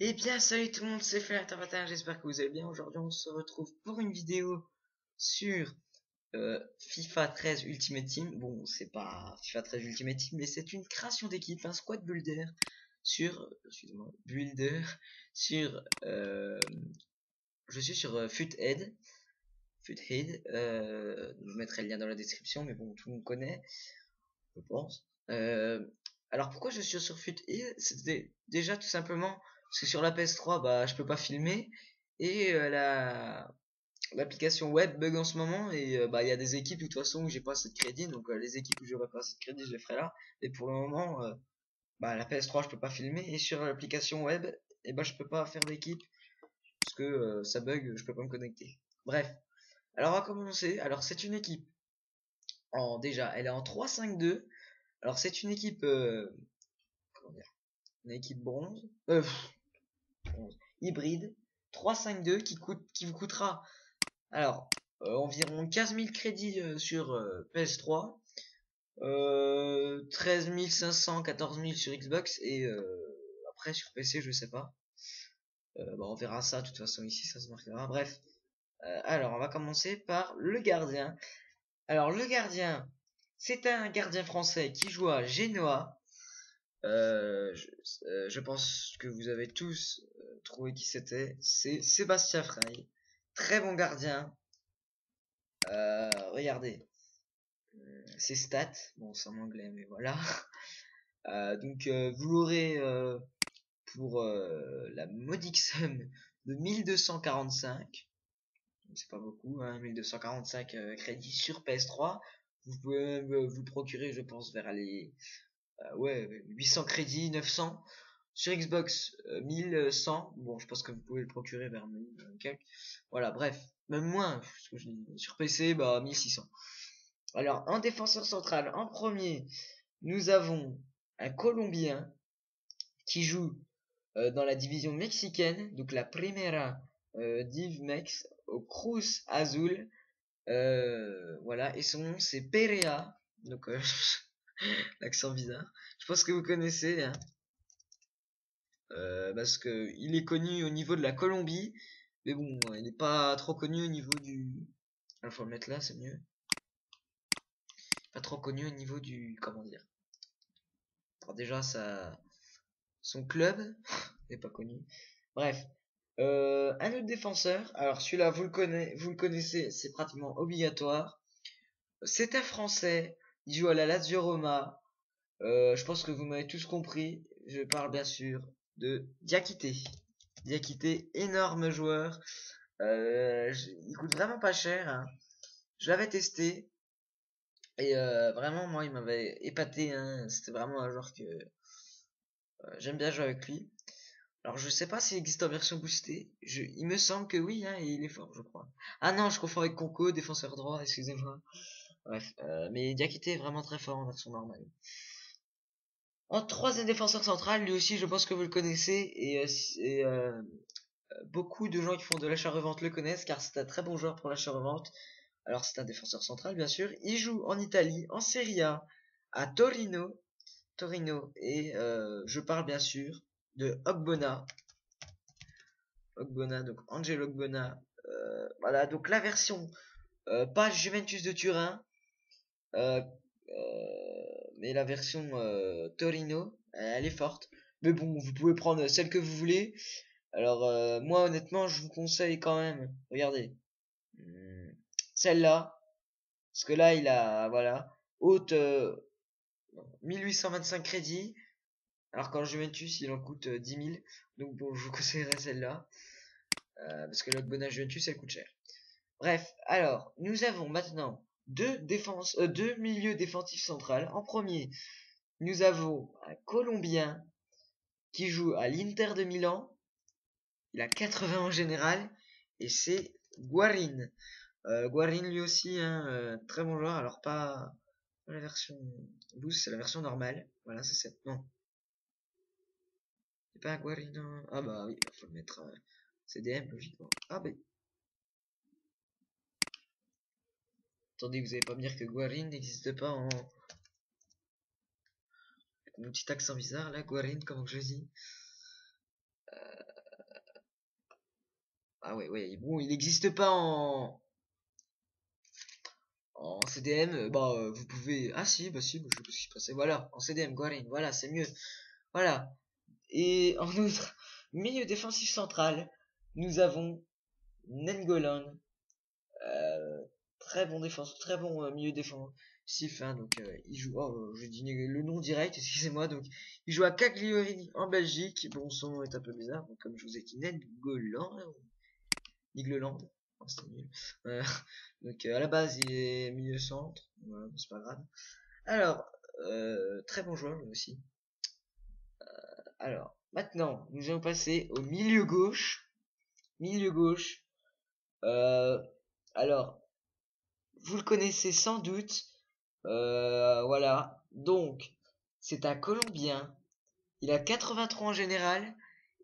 Eh bien, salut tout le monde, c'est Flatter, j'espère que vous allez bien. Aujourd'hui, on se retrouve pour une vidéo sur FIFA 13 Ultimate Team. Bon, c'est pas FIFA 13 Ultimate Team, mais c'est une création d'équipe, un squad builder sur, excusez-moi, builder sur, je suis sur Futhead. Je vous mettrai le lien dans la description, mais bon, tout le monde connaît, je pense. Alors pourquoi je suis sur Futhead? C'était déjà tout simplement parce que sur la PS3, bah, je peux pas filmer et l'application web bug en ce moment et bah il y a des équipes de toute façon où j'ai pas assez de crédit, donc les équipes où j'aurai pas assez de crédit, je les ferai là. Et pour le moment, bah la PS3 je peux pas filmer et sur l'application web, et bah je peux pas faire d'équipe parce que ça bug, je peux pas me connecter. Bref, alors on va commencer. Alors c'est une équipe déjà, elle est en 3-5-2. Alors c'est une équipe comment dire, une équipe bronze, hybride 3-5-2 qui vous coûtera alors environ 15 000 crédits sur PS3, 13 500, 14 000 sur Xbox et après sur PC je sais pas. Bah, on verra ça de toute façon ici, ça se marquera. Bref, alors on va commencer par le gardien. Alors le gardien, c'est un gardien français qui joue à Genoa. Je pense que vous avez tous trouvé qui c'était. C'est Sébastien Frey. Très bon gardien. Regardez. Ses stats. Bon, c'est en anglais, mais voilà. Donc, vous l'aurez pour la modique somme de 1245. C'est pas beaucoup, hein, 1245 crédits sur PS3. Vous pouvez même vous procurer, je pense, vers les ouais, 800 crédits, 900. Sur Xbox, 1100. Bon, je pense que vous pouvez le procurer vers 1000 quelques. Voilà, bref. Même moins. Sur PC, bah, 1600. Alors, en défenseur central, en premier, nous avons un Colombien qui joue dans la division mexicaine, donc la Primera Div Mex, au Cruz Azul. Voilà, et son nom c'est Perea. Donc, l'accent bizarre. Je pense que vous connaissez, hein. Parce que il est connu au niveau de la Colombie, mais bon, il n'est pas trop connu au niveau du. Alors, faut le mettre là, c'est mieux. Pas trop connu au niveau du. Comment dire? Alors déjà, son club n'est pas connu. Bref, un autre défenseur. Alors celui-là, vous le connaissez, c'est pratiquement obligatoire. C'est un Français. Il joue à la Lazio Roma. Je pense que vous m'avez tous compris. Je parle bien sûr de Diakité. Diakité, énorme joueur. Il coûte vraiment pas cher, hein. Je l'avais testé et vraiment moi il m'avait épaté, hein. C'était vraiment un joueur que j'aime bien jouer avec lui. Alors je sais pas s'il existe en version boostée. Il me semble que oui, hein, et il est fort, je crois. Ah non, je confonds avec Conco, défenseur droit, excusez-moi. Bref, mais Diakité est vraiment très fort en version normale. En troisième défenseur central, lui aussi je pense que vous le connaissez et beaucoup de gens qui font de l'achat-revente le connaissent car c'est un très bon joueur pour l'achat-revente. Alors c'est un défenseur central bien sûr. Il joue en Italie, en Serie A, à Torino. Torino et je parle bien sûr de Ogbonna. Ogbonna, donc Angelo Ogbonna. Voilà, donc la version pas Juventus de Turin, euh, mais la version Torino, elle est forte. Mais bon, vous pouvez prendre celle que vous voulez. Alors moi honnêtement, je vous conseille quand même. Regardez, celle-là, parce que là il a voilà haute 1825 crédits, alors qu'en Juventus il en coûte 10 000. Donc bon, je vous conseillerais celle-là parce que l'Ogbonna Juventus elle coûte cher. Bref, alors nous avons maintenant deux milieux défensifs centrales. En premier, nous avons un Colombien qui joue à l'Inter de Milan. Il a 80 en général et c'est Guarin. Guarin lui aussi, hein, très bon joueur. Alors pas la version boost, c'est la version normale. Voilà, c'est cette. Non, c'est pas Guarin. Ah bah oui, il faut le mettre CDM logiquement. Ah bah. Attendez, vous allez pas me dire que Guarin n'existe pas en. Mon petit accent bizarre là, Guarin, comment que je dis. Ah ouais, bon, il n'existe pas en CDM, vous pouvez. Ah si, bah si, bah, je sais pas ce qui se passait. Voilà, en CDM, Guarin, voilà, c'est mieux. Voilà. Et en outre, milieu défensif central, nous avons Nengolan, euh, très bon défense, très bon milieu défensif. Hein, donc il joue. Oh, je dis le nom direct, excusez-moi. Donc il joue à Cagliari en Belgique. Bon, son nom est un peu bizarre. Donc, comme je vous ai dit, Nengolan, Nigloland. Oh, c'est nul. Euh, donc à la base, il est milieu centre. Voilà, c'est pas grave. Alors, très bon joueur lui aussi. Alors, maintenant, nous allons passer au milieu gauche. Milieu gauche. Euh, alors, vous le connaissez sans doute. Voilà. Donc, c'est un Colombien. Il a 83 en général.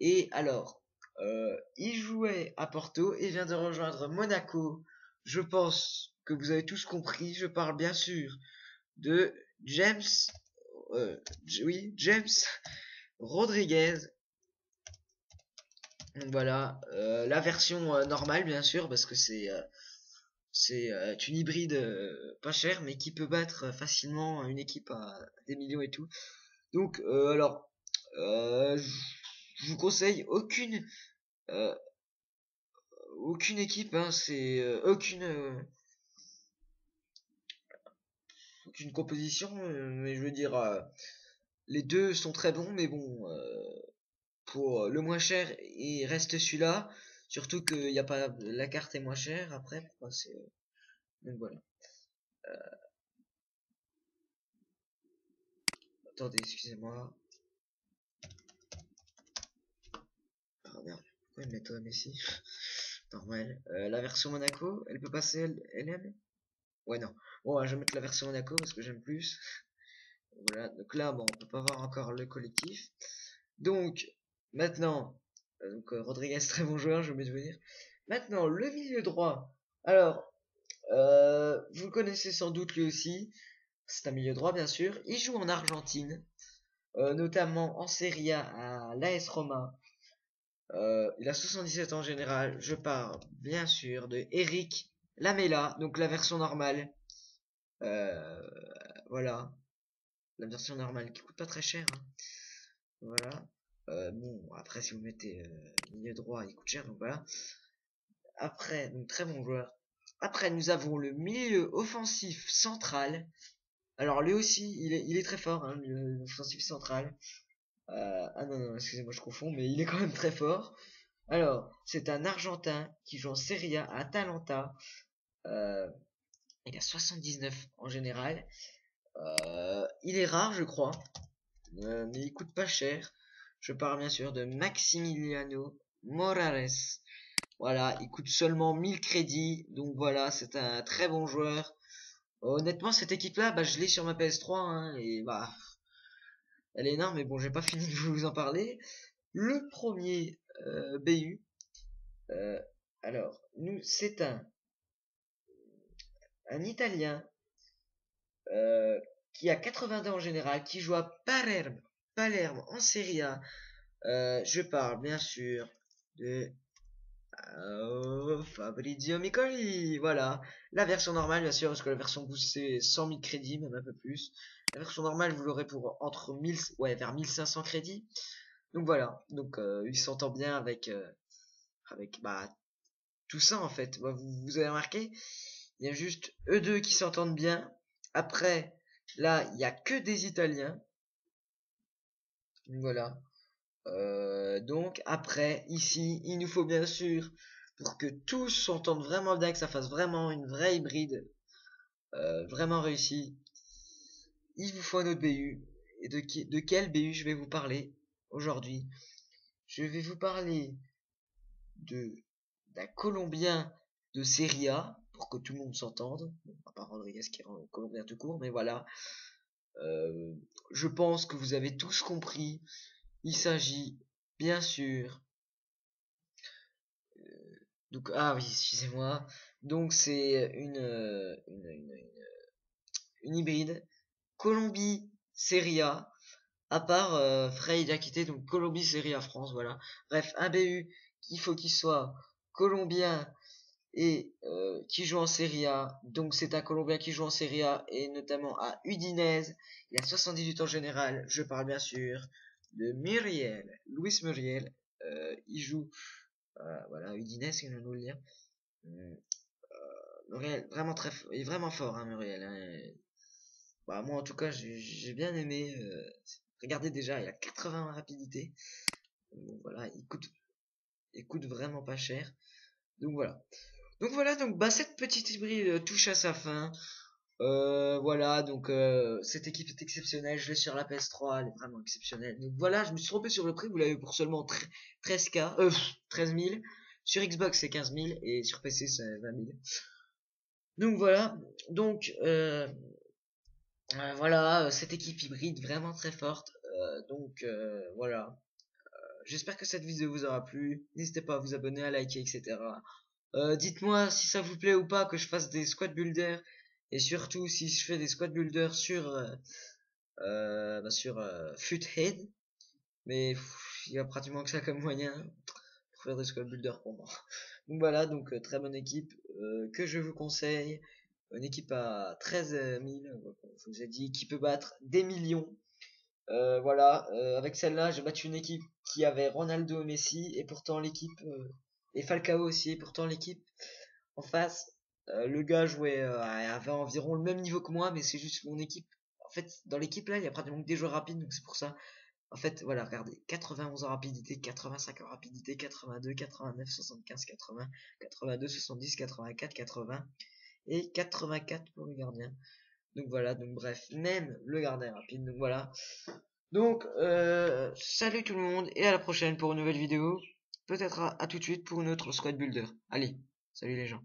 Et alors, il jouait à Porto et vient de rejoindre Monaco. Je pense que vous avez tous compris. Je parle bien sûr de James. euh, oui, James Rodriguez. Donc voilà, la version normale bien sûr parce que c'est une hybride pas chère mais qui peut battre facilement une équipe à des millions et tout. Donc alors je vous conseille euh, aucune équipe hein, c'est aucune composition mais je veux dire les deux sont très bons mais bon pour le moins cher il reste celui-là surtout qu'il y a pas la carte est moins chère après pourquoi c'est donc voilà. Attendez, excusez-moi. Ah merde, pourquoi ils mettent Messi? Normal. La version Monaco, elle peut passer LM? Ouais, non. Bon, je vais mettre la version Monaco parce que j'aime plus. Voilà, donc là, bon, on peut pas voir encore le collectif. Donc, maintenant, Rodriguez, très bon joueur, je vais de venir. Maintenant, le milieu droit. Alors, vous le connaissez sans doute lui aussi. C'est un milieu droit, bien sûr. Il joue en Argentine, notamment en Serie A à l'AS Roma. Il a 77 ans en général. Je parle bien sûr de Eric Lamela, donc la version normale. Euh, voilà, la version normale qui coûte pas très cher. Hein. Voilà. Bon, après si vous mettez milieu droit, il coûte cher, donc voilà. Après, donc très bon joueur. Après, nous avons le milieu offensif central. Alors lui aussi, il est très fort, hein, le offensif central. Ah non, excusez-moi, je confonds, mais il est quand même très fort. Alors, c'est un Argentin qui joue en Serie A à Atalanta. Euh, il a 79 en général. Il est rare, je crois, mais il coûte pas cher. Je parle bien sûr de Maximiliano Morales. Voilà, il coûte seulement 1000 crédits. Donc voilà, c'est un très bon joueur. Honnêtement, cette équipe-là, je l'ai sur ma PS3. Hein, et elle est énorme, mais bon, j'ai pas fini de vous en parler. Le premier BU. Euh, alors, c'est un Italien qui a 82 en général, qui joue à Palerme en Serie A. Je parle bien sûr de Fabrizio Micoli. Voilà, la version normale bien sûr, parce que la version boost c'est 100 000 crédits, même un peu plus. La version normale vous l'aurez pour entre 1000, ouais, vers 1500 crédits. Donc voilà, donc il s'entend bien avec tout ça en fait. Vous avez remarqué, il y a juste eux deux qui s'entendent bien. Après, là, il y a que des Italiens. Voilà. Donc après, ici, il nous faut bien sûr, pour que tous s'entendent vraiment bien, que ça fasse vraiment une vraie hybride, vraiment réussie, il vous faut un autre BU. Et de quel BU je vais vous parler aujourd'hui? Je vais vous parler de d'un Colombien de Serie A, pour que tout le monde s'entende. Bon, à part Rodriguez qui est Colombien tout court, mais voilà. Euh, je pense que vous avez tous compris. Il s'agit bien sûr. Donc ah oui, excusez-moi. Donc c'est une hybride Colombie Serie A. À part Frey a quitté donc Colombie Serie A France, voilà. Bref, un BU qu'il faut qu'il soit colombien et qui joue en Serie A. Donc c'est un Colombien qui joue en Serie A et notamment à Udinese. Il a 78 ans général. Je parle bien sûr de Muriel, Luis Muriel. Il joue voilà Udinese, il vient de nous le dire. Muriel, vraiment il est vraiment fort, hein, Muriel. Hein. Bah, moi en tout cas j'ai bien aimé. Regardez déjà, il a 80 rapidité. Donc, voilà, il coûte vraiment pas cher. Donc voilà. Donc voilà, donc bah cette petite hybride touche à sa fin. Voilà, donc cette équipe est exceptionnelle. Je l'ai sur la PS3, elle est vraiment exceptionnelle. Donc voilà, je me suis trompé sur le prix. Vous l'avez pour seulement 13K, 13 000. Sur Xbox c'est 15 000 et sur PC c'est 20 000. Donc voilà, donc voilà, cette équipe hybride vraiment très forte. Donc voilà. J'espère que cette vidéo vous aura plu. N'hésitez pas à vous abonner, à liker, etc. Dites-moi si ça vous plaît ou pas que je fasse des squad builders. Et surtout si je fais des squad builders sur Futhead. Mais il y a pratiquement que ça comme moyen pour faire des squad builders pour moi. Donc voilà, donc très bonne équipe que je vous conseille. Une équipe à 13 000, je vous ai dit, qui peut battre des millions. Voilà, avec celle-là, j'ai battu une équipe qui avait Ronaldo, Messi, et pourtant l'équipe et Falcao aussi, et pourtant l'équipe en face, le gars jouait avait environ le même niveau que moi, mais c'est juste mon équipe. En fait, dans l'équipe là, il y a pratiquement que des joueurs rapides, donc c'est pour ça. En fait, voilà, regardez, 91 en rapidité, 85 en rapidité, 82, 89, 75, 80, 82, 70, 84, 80 et 84 pour le gardien. Donc voilà, donc bref, même le gardien est rapide, donc voilà. Donc, salut tout le monde et à la prochaine pour une nouvelle vidéo. Peut-être à tout de suite pour une autre squad builder. Allez, salut les gens.